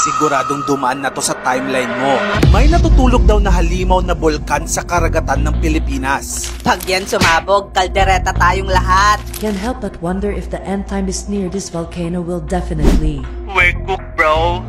Siguradong dumaan na to sa timeline mo. May natutulog daw na halimaw na bulkan sa karagatan ng Pilipinas. Pag yan sumabog, kaldereta tayong lahat. Can't help but wonder if the end time is near. This volcano will definitely... We're cooked, bro.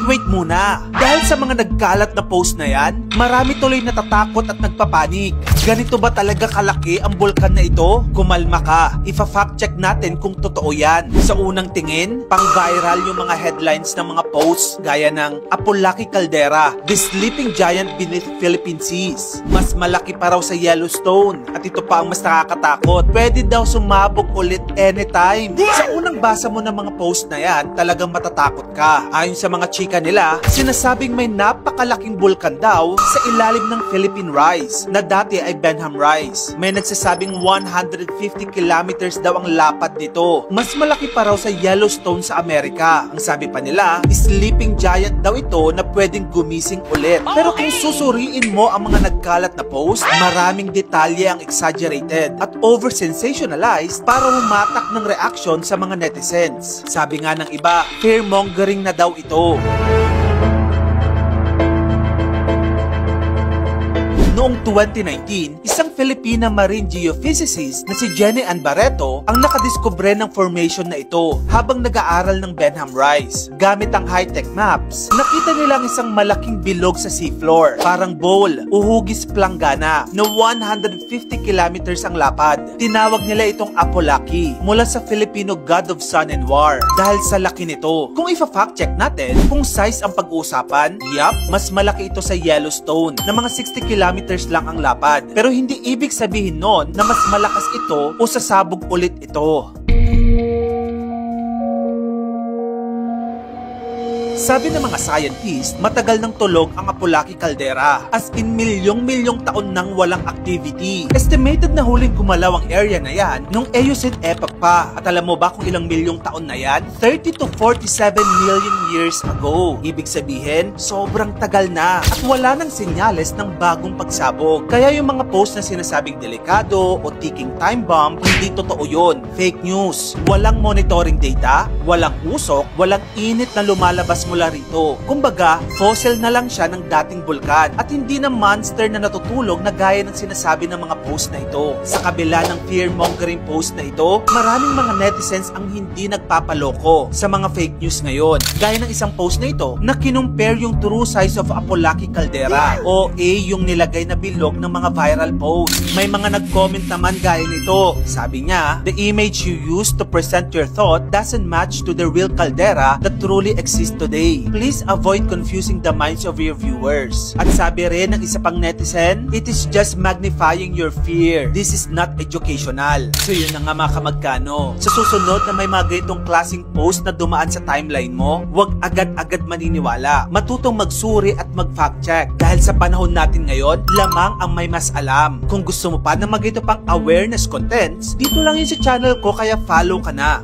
Wait muna. Dahil sa mga nagkalat na post na yan, marami tuloy natatakot at nagpapanik. Ganito ba talaga kalaki ang bulkan na ito? Kumalma ka. Ifa-fact check natin kung totoo yan. Sa unang tingin, pang-viral yung mga headlines ng mga posts gaya ng Apolaki Caldera, the sleeping giant beneath Philippine seas. Mas malaki pa raw sa Yellowstone. At ito pa ang mas nakakatakot. Pwede daw sumabog ulit anytime. Sa unang basa mo ng mga post na yan, talagang matatakot ka. Ayon sa mga chika nila, sinasabing may napakalaking bulkan daw sa ilalim ng Philippine Rise na dati ay Benham Rise. May nagsasabing 150 kilometers daw ang lapad nito. Mas malaki pa raw sa Yellowstone sa Amerika. Ang sabi pa nila, sleeping giant daw ito na pwedeng gumising ulit. Pero kung susuriin mo ang mga nagkalat na post, maraming detalye ang exaggerated at over-sensationalized para humatak ng reaction sa mga netizens. Sabi nga ng iba, fear-mongering na daw ito. Noong 2019, isang Filipina marine geophysicist na si Jenny Ann Barreto ang nakadiskubre ng formation na ito habang nag-aaral ng Benham Rise. Gamit ang high-tech maps, nakita nilang isang malaking bilog sa seafloor, parang bowl o hugis planggana na 150 kilometers ang lapad. Tinawag nila itong Apolaki mula sa Filipino God of Sun and War dahil sa laki nito. Kung ifa-fact check natin kung size ang pag-uusapan, yap, mas malaki ito sa Yellowstone na mga 60 kilometers lang ang lapad. Pero hindi ibig sabihin nun na mas malakas ito o sasabog ulit ito. Sabi ng mga scientist, matagal nang tulog ang Apolaki Caldera. As in milyong-milyong taon nang walang activity. Estimated na huling gumalaw ang area na yan nung Eocene epoch pa. At alam mo ba kung ilang milyong taon na yan? 30 to 47 million years ago. Ibig sabihin, sobrang tagal na. At wala nang senyales ng bagong pagsabog. Kaya yung mga post na sinasabing delikado o ticking time bomb, hindi totoo yun. Fake news. Walang monitoring data, walang usok, walang init na lumalabas mula rito. Kumbaga, fossil na lang siya ng dating bulkan at hindi na monster na natutulog na gaya ng sinasabi ng mga post na ito. Sa kabila ng fear-mongering post na ito, maraming mga netizens ang hindi nagpapaloko sa mga fake news ngayon. Gaya ng isang post na ito na kinumpare yung true size of Apolaki Caldera o yung nilagay na bilog ng mga viral post. May mga nag-comment naman gaya nito. Sabi niya, the image you use to present your thought doesn't match to the real caldera that truly exists today. Please avoid confusing the minds of your viewers. At sabi rin ng isa pang netizen, it is just magnifying your fear. This is not educational. So yun na nga mga kamagkano. Sa susunod na may mga ganitong klaseng post na dumaan sa timeline mo, huwag agad-agad maniniwala. Matutong magsuri at mag-fact check. Dahil sa panahon natin ngayon, lamang ang may mas alam. Kung gusto mo pa na magito pang awareness contents, dito lang yun sa channel ko kaya follow ka na.